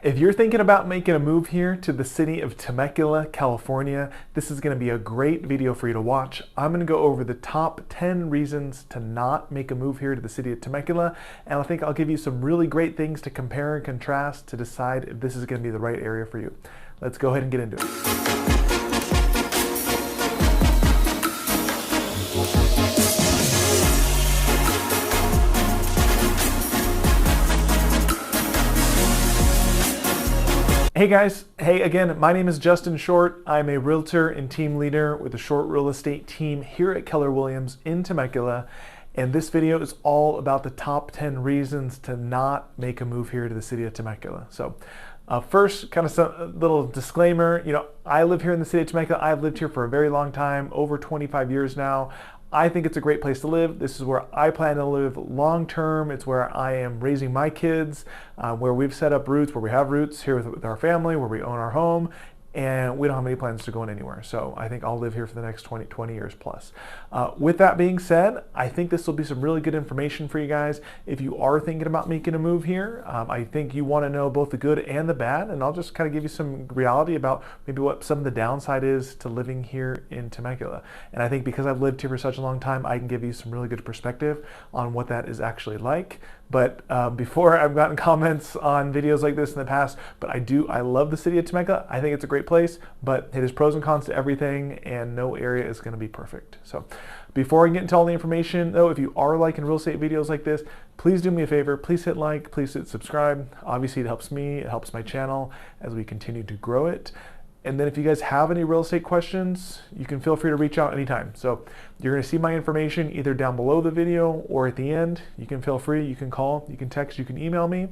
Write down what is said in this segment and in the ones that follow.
If you're thinking about making a move here to the city of Temecula, California, this is going to be a great video for you to watch. I'm going to go over the top 10 reasons to not make a move here to the city of Temecula, and I think I'll give you some really great things to compare and contrast to decide if this is going to be the right area for you. Let's go ahead and get into it. Hey guys, hey again, my name is Justin Short. I'm a realtor and team leader with the Short Real Estate team here at Keller Williams in Temecula. And this video is all about the top 10 reasons to not make a move here to the city of Temecula. So first, kind of a little disclaimer, I live here in the city of Temecula. I've lived here for a very long time, over 25 years now. I think it's a great place to live. This is where I plan to live long term. It's where I am raising my kids, where we've set up roots, where we have roots here with our family, where we own our home, and we don't have any plans to go in anywhere. So I think I'll live here for the next 20 years plus. With that being said, I think this will be some really good information for you guys. If you are thinking about making a move here, I think you want to know both the good and the bad, and I'll just kind of give you some reality about maybe what some of the downside is to living here in Temecula. And I think because I've lived here for such a long time, I can give you some really good perspective on what that is actually like. But before, I've gotten comments on videos like this in the past, but I love the city of Temecula. I think it's a great place, but there's pros and cons to everything, and no area is going to be perfect. So before I get into all the information, though, if you are liking real estate videos like this, please do me a favor. Please hit like, please hit subscribe. Obviously, it helps me, it helps my channel as we continue to grow it. And then if you guys have any real estate questions, you can feel free to reach out anytime. So you're going to see my information either down below the video or at the end. You can feel free, you can call, you can text, you can email me.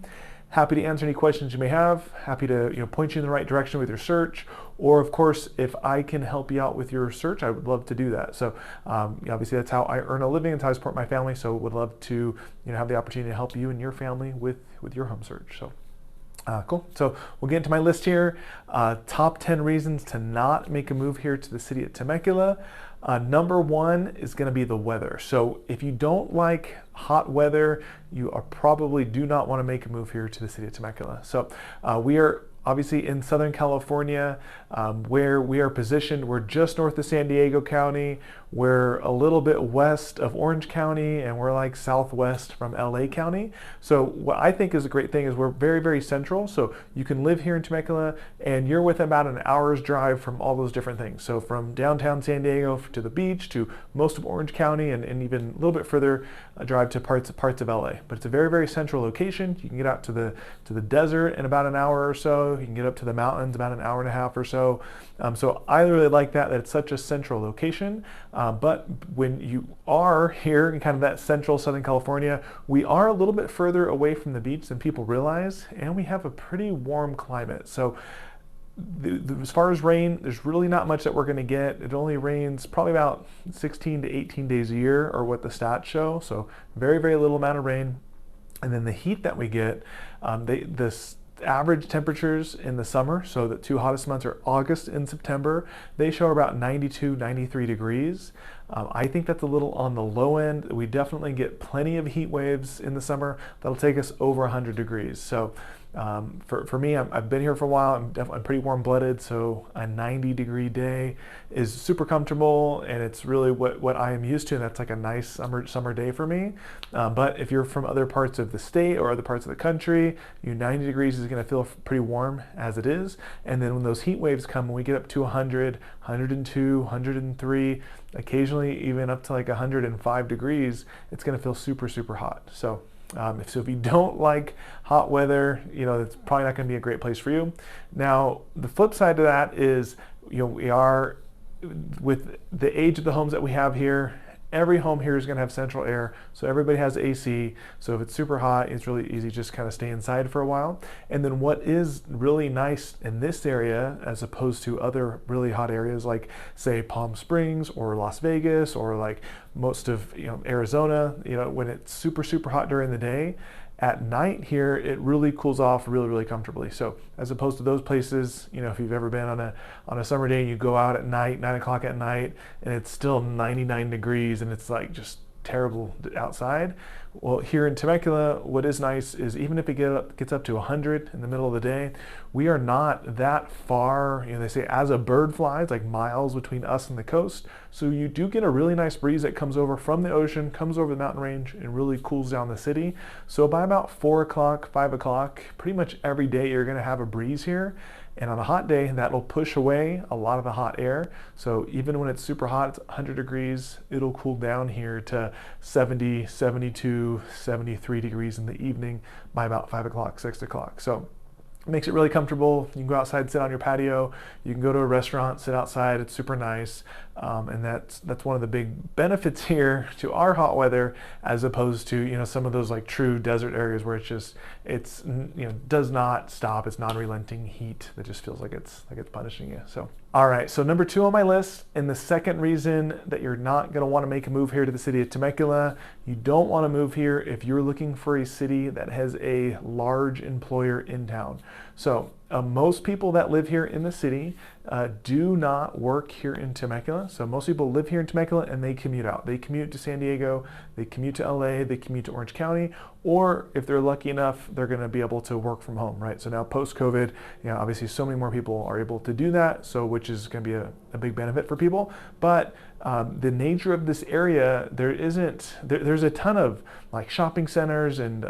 Happy to answer any questions you may have. Happy to point you in the right direction with your search. Or of course, if I can help you out with your search, I would love to do that. So obviously that's how I earn a living, that's how I support my family. So would love to have the opportunity to help you and your family with your home search. So. Cool. So we'll get into my list here. Top 10 reasons to not make a move here to the city of Temecula. Number one is going to be the weather. So if you don't like hot weather, you probably do not want to make a move here to the city of Temecula. So we are obviously in Southern California, where we are positioned. We're just north of San Diego County. We're a little bit west of Orange County, and we're like southwest from LA County. So what I think is a great thing is we're very, very central. So you can live here in Temecula, and you're within about an hour's drive from all those different things. So from downtown San Diego to the beach to most of Orange County, and even a little bit further drive to parts of LA. But it's a very, very central location. You can get out to the desert in about an hour or so. You can get up to the mountains about an hour and a half or so. So I really like that it's such a central location. But when you are here in kind of that central Southern California, we are a little bit further away from the beach than people realize, and we have a pretty warm climate. So as far as rain, there's really not much that we're going to get. It only rains probably about 16 to 18 days a year, or what the stats show. So very, very little amount of rain. And then the heat that we get, the average temperatures in the summer, so the two hottest months are August and September, they show about 92, 93 degrees. I think that's a little on the low end. We definitely get plenty of heat waves in the summer that'll take us over 100 degrees. So for me, I've been here for a while. I'm pretty warm-blooded, so a 90-degree day is super comfortable, and it's really what I am used to, and that's like a nice summer day for me. But if you're from other parts of the state or other parts of the country, 90 degrees is going to feel pretty warm as it is. And then when those heat waves come, when we get up to 100, 102, 103, occasionally even up to like 105 degrees, it's going to feel super, super hot. So if you don't like hot weather, it's probably not going to be a great place for you. Now, the flip side to that is, we are, with the age of the homes that we have here, every home here is going to have central air, so everybody has AC. So if it's super hot, it's really easy to just kind of stay inside for a while. And then what is really nice in this area, as opposed to other really hot areas like, say, Palm Springs or Las Vegas, or like most of Arizona, when it's super, super hot during the day, at night here it really cools off really, really comfortably. So as opposed to those places, if you've ever been on a summer day and you go out at night, 9 o'clock at night, and it's still 99 degrees and it's like just terrible outside. Well, here in Temecula, what is nice is even if it gets up to 100 in the middle of the day, we are not that far. They say as a bird flies, like miles between us and the coast. So you do get a really nice breeze that comes over from the ocean, comes over the mountain range, and really cools down the city. So by about 4 o'clock, 5 o'clock, pretty much every day you're going to have a breeze here. And on a hot day, that'll push away a lot of the hot air. So even when it's super hot, it's 100 degrees, it'll cool down here to 70, 72, 73 degrees in the evening by about 5 o'clock, 6 o'clock. So it makes it really comfortable. You can go outside, sit on your patio. You can go to a restaurant, sit outside. It's super nice. And that's one of the big benefits here to our hot weather, as opposed to, some of those like true desert areas where it's does not stop. It's non-relenting heat that just feels like it's punishing you. So, all right. So number 2 on my list, and the second reason that you're not going to want to make a move here to the city of Temecula, you don't want to move here if you're looking for a city that has a large employer in town. So most people that live here in the city do not work here in Temecula. So most people live here in Temecula and they commute out. They commute to San Diego, they commute to LA, they commute to Orange County, or if they're lucky enough, they're going to be able to work from home, right? So now post-COVID, obviously so many more people are able to do that, so which is going to be a big benefit for people. But the nature of this area, there's a ton of like shopping centers and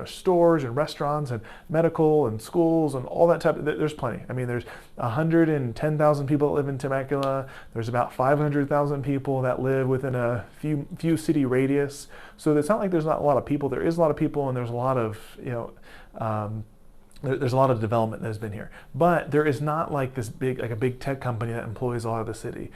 stores and restaurants and medical and schools and all that type. There's plenty. I mean, there's 110,000 people that live in Temecula. There's about 500,000 people that live within a few city radius. So it's not like there's not a lot of people. There is a lot of people, and there's a lot of there's a lot of development that has been here, but there is not like a big tech company that employs a lot of the city.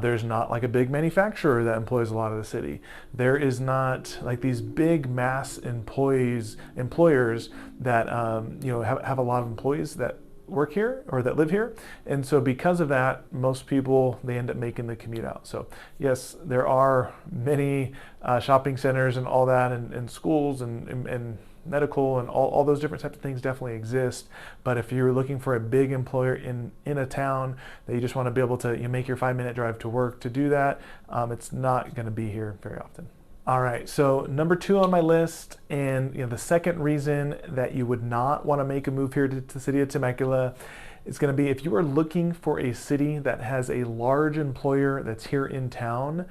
There's not like a big manufacturer that employs a lot of the city. There is not like these big mass employers that have a lot of employees that work here or that live here. And so because of that, most people, they end up making the commute out. So yes, there are many shopping centers and all that, and schools and medical and all those different types of things definitely exist. But if you're looking for a big employer in a town that you just want to be able to make your 5-minute drive to work to do that, it's not going to be here very often. All right, so number 2 on my list, and the second reason that you would not want to make a move here to the city of Temecula is going to be if you are looking for a city that has a large employer that's here in town.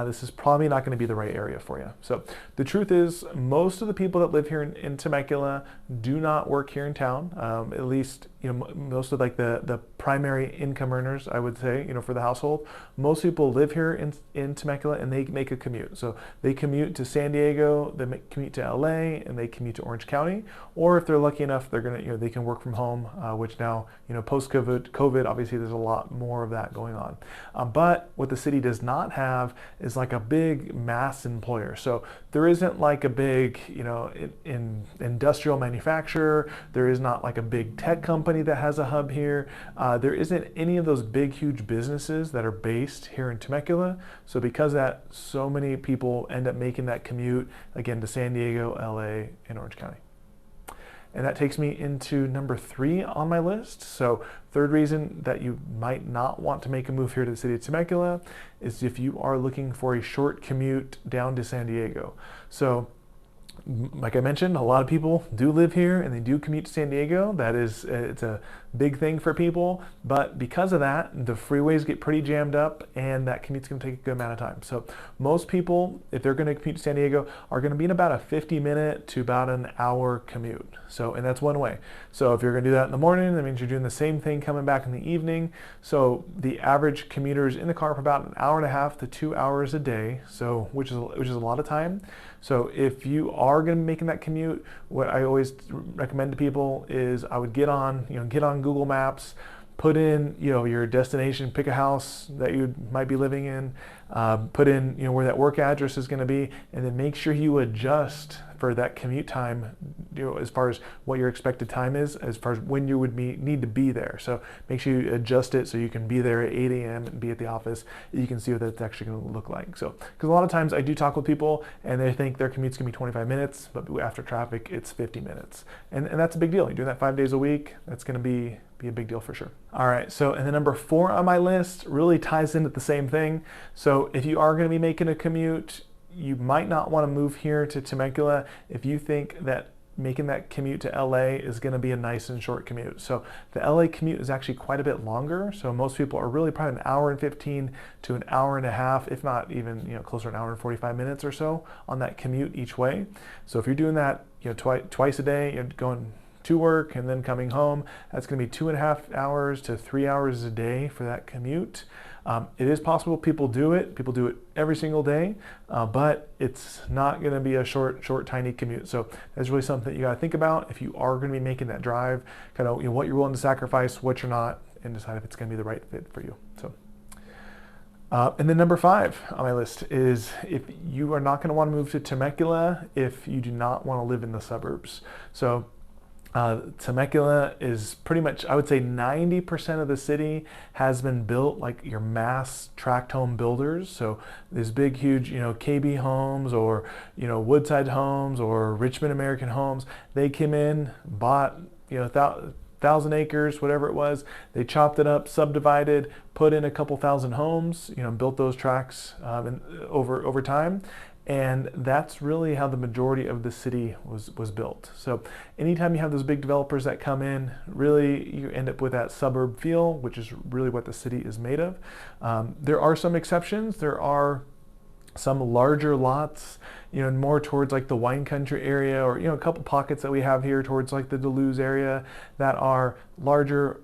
This is probably not going to be the right area for you. So the truth is, most of the people that live here in Temecula do not work here in town. At least most of like the primary income earners, I would say, for the household. Most people live here in Temecula and they make a commute. So they commute to San Diego, they commute to LA, and they commute to Orange County. Or if they're lucky enough, they're gonna they can work from home, which now post-COVID, obviously there's a lot more of that going on. But what the city does not have is like a big mass employer. So there isn't like a big in industrial manufacturer. There is not like a big tech company that has a hub here. There isn't any of those big huge businesses that are based here in Temecula. So because of that, so many people end up making that commute again to San Diego, LA, and Orange County. And that takes me into number 3 on my list. So third reason that you might not want to make a move here to the city of Temecula is if you are looking for a short commute down to San Diego. So like I mentioned, a lot of people do live here and they do commute to San Diego. It's a big thing for people, but because of that, the freeways get pretty jammed up and that commute's gonna take a good amount of time. So most people, if they're gonna commute to San Diego, are gonna be in about a 50-minute to about an hour commute. So, and that's one way. So if you're gonna do that in the morning, that means you're doing the same thing coming back in the evening. So the average commuter is in the car for about an hour and a half to 2 hours a day. So, which is a lot of time. So if you are going to be making that commute, what I always recommend to people is I would get on Google Maps, put in your destination, pick a house that you might be living in, put in where that work address is going to be, and then make sure you adjust for that commute time, as far as what your expected time is, as far as when you would need to be there. So make sure you adjust it so you can be there at 8 a.m. and be at the office. You can see what that's actually going to look like. So, because a lot of times I do talk with people and they think their commute's going to be 25 minutes, but after traffic, it's 50 minutes. And that's a big deal. You're doing that 5 days a week, that's going to be a big deal for sure. All right, so and then number 4 on my list really ties into the same thing. So if you are going to be making a commute, you might not want to move here to Temecula if you think that making that commute to LA is going to be a nice and short commute. So the LA commute is actually quite a bit longer. So most people are really probably an hour and 15 to an hour and a half, if not even closer to an hour and 45 minutes or so on that commute each way. So if you're doing that twice a day, you're going to work and then coming home, that's going to be 2.5 hours to 3 hours a day for that commute. It is possible people do it every single day, but it's not going to be a short, tiny commute. So that's really something that you got to think about if you are going to be making that drive, kind of what you're willing to sacrifice, what you're not, and decide if it's going to be the right fit for you. So. And then number 5 on my list is if you are not going to want to move to Temecula if you do not want to live in the suburbs. So Temecula is pretty much, I would say 90% of the city has been built like your mass tract home builders. So these big, huge, KB homes or, Woodside homes or Richmond American homes, they came in, bought, 1,000 acres, whatever it was. They chopped it up, subdivided, put in a couple thousand homes, built those tracts over time. And that's really how the majority of the city was built. So anytime you have those big developers that come in, really you end up with that suburb feel, which is really what the city is made of. There are some exceptions. There are some larger lots, more towards like the wine country area, or a couple pockets that we have here towards like the Duluth area that are larger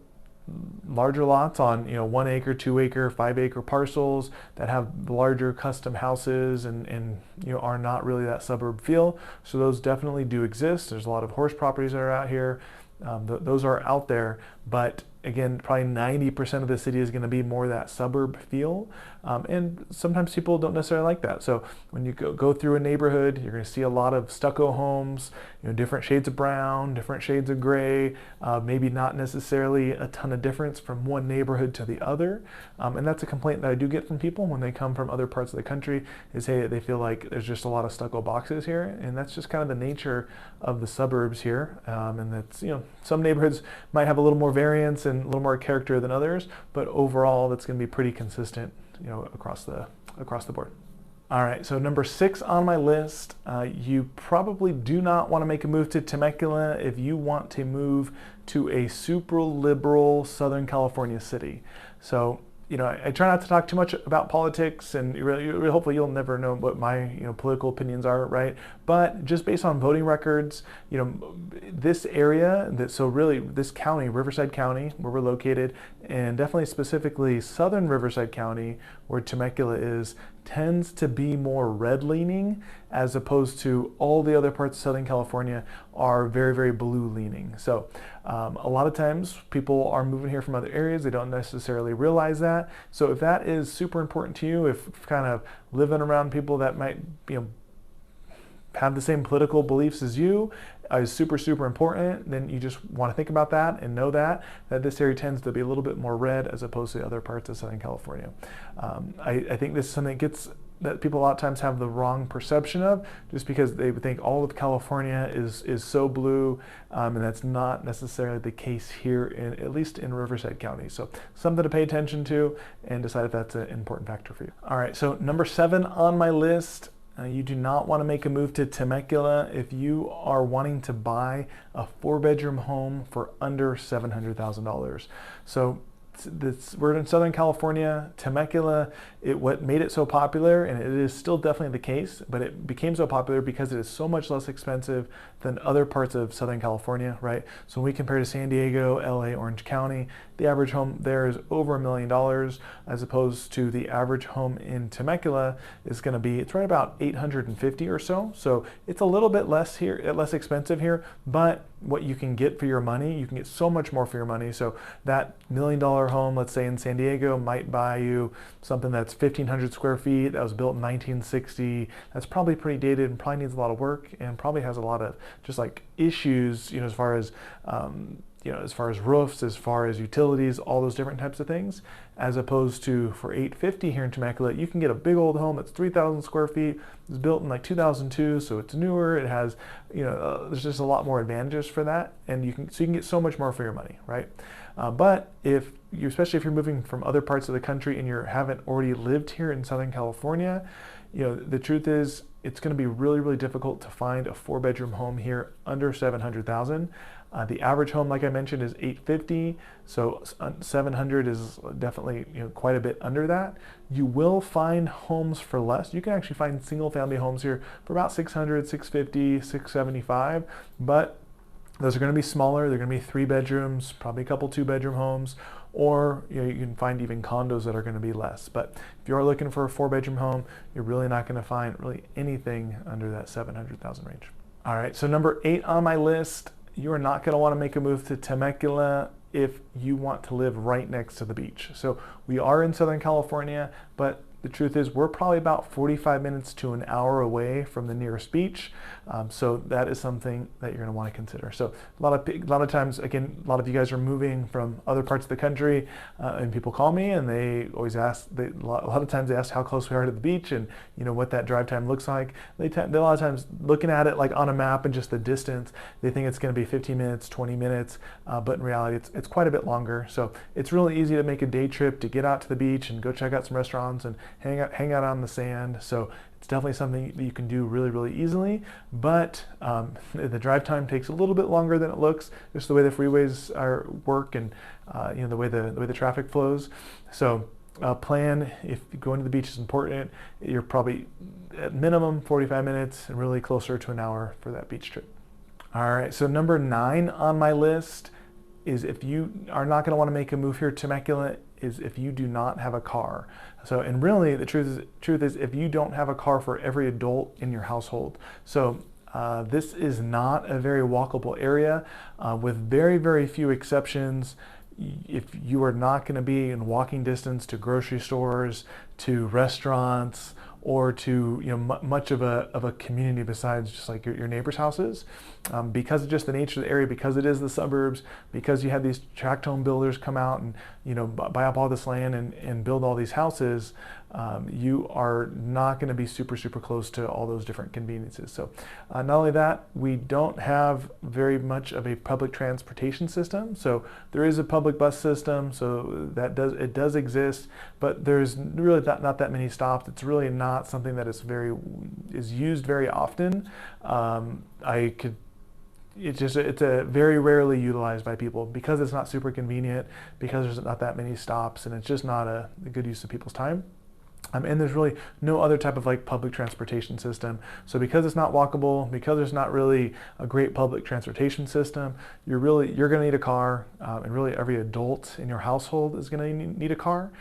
lots on 1 acre, 2 acre, 5 acre parcels that have larger custom houses and are not really that suburb feel. So those definitely do exist. There's a lot of horse properties that are out here. Those are out there, but again, probably 90% of the city is going to be more that suburb feel. And sometimes people don't necessarily like that. So when you go through a neighborhood, you're going to see a lot of stucco homes, different shades of brown, different shades of gray, maybe not necessarily a ton of difference from one neighborhood to the other. And that's a complaint that I do get from people when they come from other parts of the country is, hey, they feel like there's just a lot of stucco boxes here. And that's just kind of the nature of the suburbs here. And that's, some neighborhoods might have a little more variance and a little more character than others, but overall that's going to be pretty consistent, across the board. All right, so number 6 on my list, you probably do not want to make a move to Temecula if you want to move to a super liberal Southern California city. So I try not to talk too much about politics, and hopefully you'll never know what my political opinions are, right? But just based on voting records, this area, this county, Riverside County, where we're located, and definitely specifically Southern Riverside County, where Temecula is, tends to be more red-leaning, as opposed to all the other parts of Southern California are very, very blue-leaning. So a lot of times people are moving here from other areas. They don't necessarily realize that. So if that is super important to you, if kind of living around people that might have the same political beliefs as you is super, super important, then you just want to think about that and know that this area tends to be a little bit more red as opposed to the other parts of Southern California. I think this is something that people a lot of times have the wrong perception of, just because they would think all of California is so blue, and that's not necessarily the case here, at least in Riverside County. So something to pay attention to and decide if that's an important factor for you. All right, so number 7 on my list, you do not want to make a move to Temecula if you are wanting to buy a 4-bedroom home for under $700,000. So we're in Southern California. Temecula, what made it so popular, and it is still definitely the case, but it became so popular because it is so much less expensive than other parts of Southern California, right? So when we compare to San Diego, LA, Orange County, the average home there is over $1 million, as opposed to the average home in Temecula is going to be, it's right about 850 or so. So it's a little bit less expensive here, but what you can get for your money, you can get so much more for your money. So that $1 million home, let's say in San Diego, might buy you something that's 1,500 square feet, that was built in 1960. That's probably pretty dated and probably needs a lot of work and probably has a lot of just like issues, as far as as far as roofs, as far as utilities, all those different types of things, as opposed to for $850 here in Temecula, you can get a big old home that's 3,000 square feet. It's built in like 2002, so it's newer. It has, there's just a lot more advantages for that, and you can get so much more for your money, right? But especially if you're moving from other parts of the country and you haven't already lived here in Southern California, The truth is it's going to be really, really difficult to find a 4-bedroom home here under 700,000. The average home, like I mentioned, is 850, so 700 is definitely quite a bit under that. You will find homes for less. You can actually find single-family homes here for about 600, 650, 675, but those are going to be smaller. They're going to be 3 bedrooms, probably a couple 2-bedroom homes, or you can find even condos that are going to be less. But if you are looking for a 4-bedroom home, you're really not going to find really anything under that 700,000 range. All right, so number 8 on my list. You are not going to want to make a move to Temecula if you want to live right next to the beach. So we are in Southern California, but the truth is we're probably about 45 minutes to an hour away from the nearest beach. So that is something that you're going to want to consider. So a lot of times, again, a lot of you guys are moving from other parts of the country, and people call me and they always ask, a lot of times they ask how close we are to the beach and what that drive time looks like. They a lot of times looking at it like on a map and just the distance, they think it's going to be 15 minutes, 20 minutes, but in reality it's quite a bit longer. So it's really easy to make a day trip to get out to the beach and go check out some restaurants and hang out on the sand. So it's definitely something that you can do really, really easily, but the drive time takes a little bit longer than it looks, just the way the freeways work and the way the traffic flows. So plan, if going to the beach is important, you're probably at minimum 45 minutes and really closer to an hour for that beach trip. All right, so number 9 on my list is, if you are not going to want to make a move here to Temecula, is if you do not have a car. So, and really the truth is if you don't have a car for every adult in your household. So this is not a very walkable area, with very, very few exceptions. If you are not going to be in walking distance to grocery stores, to restaurants, or to much of a community besides just like your neighbors' houses, because of just the nature of the area, because it is the suburbs, because you have these tract home builders come out and buy up all this land and build all these houses, you are not going to be super, super close to all those different conveniences. So not only that, we don't have very much of a public transportation system. So there is a public bus system, so it does exist, but there's really not that many stops. It's really not something that is used very often. It's a very rarely utilized by people because it's not super convenient, because there's not that many stops, and it's just not a good use of people's time. And there's really no other type of like public transportation system. So because it's not walkable, because there's not really a great public transportation system, you're going to need a car, and really every adult in your household is going to need a car.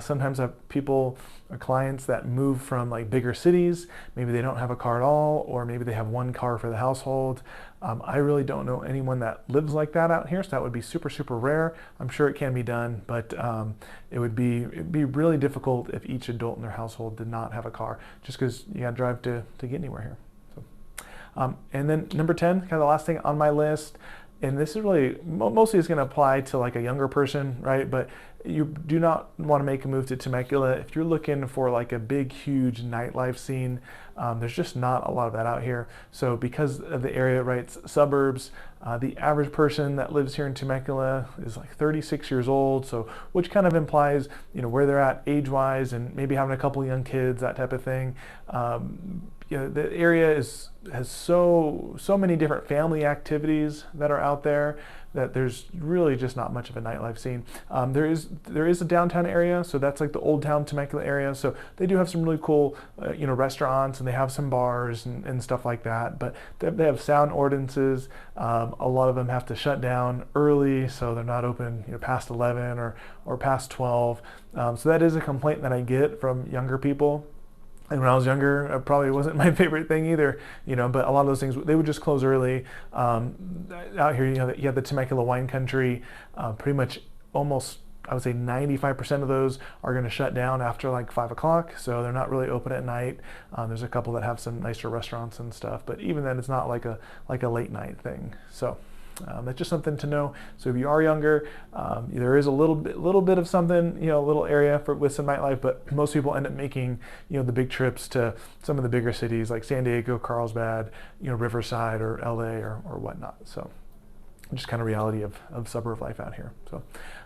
Sometimes I have people or clients that move from like bigger cities. Maybe they don't have a car at all, or maybe they have one car for the household. I really don't know anyone that lives like that out here, so that would be super, super rare. I'm sure it can be done, but it'd be really difficult if each adult in their household did not have a car, just because you got to drive to get anywhere here. So, and then number 10, kind of the last thing on my list, and this is really mostly is going to apply to like a younger person, right? But you do not want to make a move to Temecula if you're looking for like a big, huge nightlife scene. There's just not a lot of that out here. So because of the area, right, it's suburbs, the average person that lives here in Temecula is like 36 years old. So which kind of implies, where they're at age-wise, and maybe having a couple young kids, that type of thing. The area has so many different family activities that are out there that there's really just not much of a nightlife scene. There is a downtown area, so that's like the Old Town Temecula area. So they do have some really cool, restaurants, and they have some bars and stuff like that. But they have sound ordinances. A lot of them have to shut down early, so they're not open past 11 or past 12. So that is a complaint that I get from younger people. And when I was younger, it probably wasn't my favorite thing either, but a lot of those things, they would just close early. Out here, you have the Temecula wine country, pretty much almost, I would say 95% of those are going to shut down after like 5 o'clock. So they're not really open at night. There's a couple that have some nicer restaurants and stuff, but even then it's not like a late night thing. So that's just something to know. So if you are younger, there is a little bit of something, a little area with some nightlife, but most people end up making, the big trips to some of the bigger cities like San Diego, Carlsbad, Riverside, or LA or whatnot. So just kind of reality of suburb life out here. So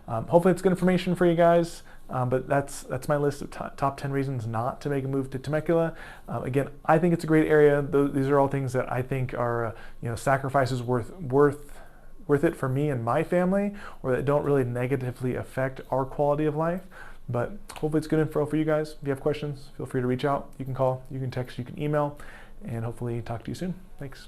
hopefully it's good information for you guys. But that's my list of top 10 reasons not to make a move to Temecula. Again, I think it's a great area. These are all things that I think are sacrifices worth it for me and my family, or that don't really negatively affect our quality of life. But hopefully it's good info for you guys. If you have questions, feel free to reach out. You can call, you can text, you can email, and hopefully talk to you soon. Thanks.